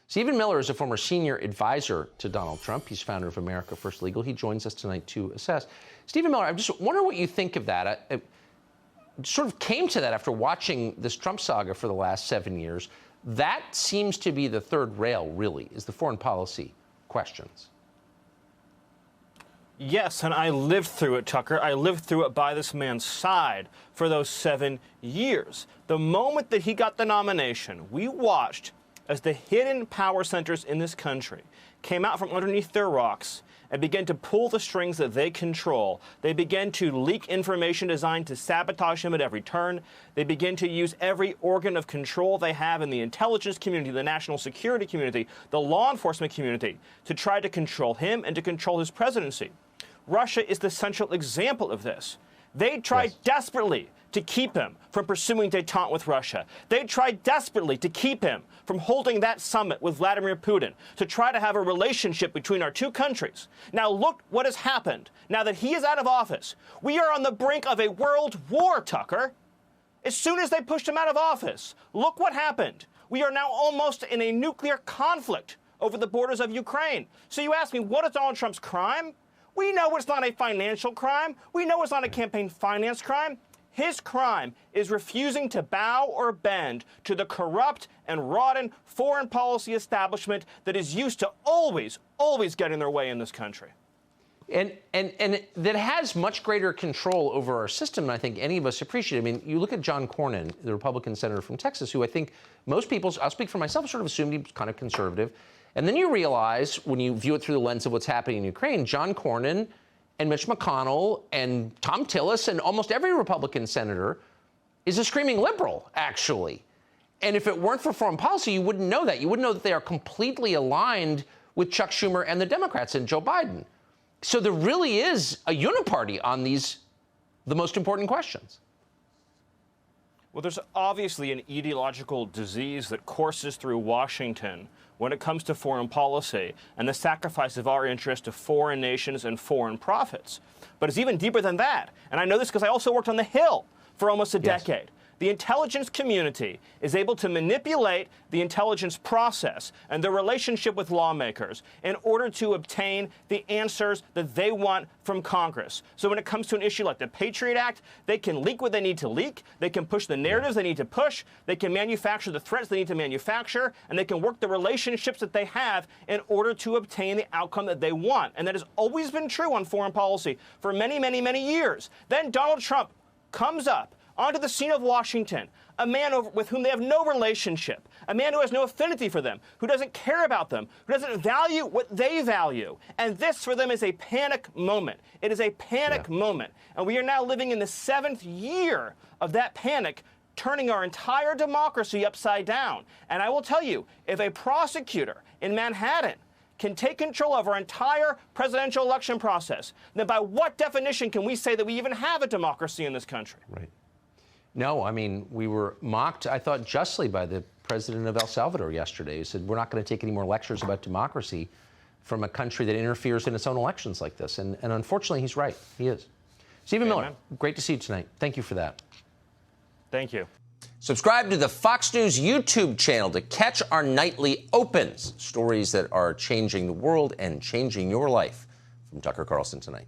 Stephen Miller is a former senior advisor to Donald Trump. He's founder of America First Legal. He joins us tonight to assess. Stephen Miller, I just wonder what you think of that. I sort of came to that after watching this Trump saga for the last 7 years. That seems to be the third rail, really, is the foreign policy questions. Yes, and I lived through it, Tucker. I lived through it by this man's side for those 7 years. The moment that he got the nomination, we watched as the hidden power centers in this country came out from underneath their rocks and began to pull the strings that they control. They began to leak information designed to sabotage him at every turn. They begin to use every organ of control they have in the intelligence community, the national security community, the law enforcement community, to try to control him and to control his presidency. Russia is the central example of this. They tried desperately to keep him from pursuing détente with Russia. They tried desperately to keep him from holding that summit with Vladimir Putin, to try to have a relationship between our two countries. Now look what has happened. Now that he is out of office, we are on the brink of a world war, Tucker. As soon as they pushed him out of office, look what happened. We are now almost in a nuclear conflict over the borders of Ukraine. So you ask me, what is Donald Trump's crime? We know it's not a financial crime. We know it's not a campaign finance crime. His crime is refusing to bow or bend to the corrupt and rotten foreign policy establishment that is used to always getting their way in this country. And that has much greater control over our system than I think any of us appreciate. I mean, you look at John Cornyn, the Republican senator from Texas, who I think most people, I'll speak for myself, sort of assumed he was kind of conservative. And then you realize, when you view it through the lens of what's happening in Ukraine, John Cornyn and Mitch McConnell and Tom Tillis and almost every Republican senator is a screaming liberal, actually. And if it weren't for foreign policy, you wouldn't know that. You wouldn't know that they are completely aligned with Chuck Schumer and the Democrats and Joe Biden. So there really is a uniparty on the most important questions. Well, there's obviously an ideological disease that courses through Washington when it comes to foreign policy and the sacrifice of our interest to foreign nations and foreign profits. But it's even deeper than that. And I know this because I also worked on the Hill for almost a decade. The intelligence community is able to manipulate the intelligence process and the relationship with lawmakers in order to obtain the answers that they want from Congress. So when it comes to an issue like the Patriot Act, they can leak what they need to leak, they can push the narratives they need to push, they can manufacture the threats they need to manufacture, and they can work the relationships that they have in order to obtain the outcome that they want. And that has always been true on foreign policy for many, many, many years. Then Donald Trump comes up onto the scene of Washington, a man with whom they have no relationship, a man who has no affinity for them, who doesn't care about them, who doesn't value what they value. And this for them is a panic moment. It is a panic moment. And we are now living in the 7th year of that panic, turning our entire democracy upside down. And I will tell you, if a prosecutor in Manhattan can take control of our entire presidential election process, then by what definition can we say that we even have a democracy in this country? Right. No, I mean, we were mocked, I thought, justly by the president of El Salvador yesterday. He said, we're not going to take any more lectures about democracy from a country that interferes in its own elections like this. And unfortunately, he's right. He is. Stephen Miller, great to see you tonight. Thank you for that. Thank you. Subscribe to the Fox News YouTube channel to catch our nightly opens, stories that are changing the world and changing your life. From Tucker Carlson Tonight.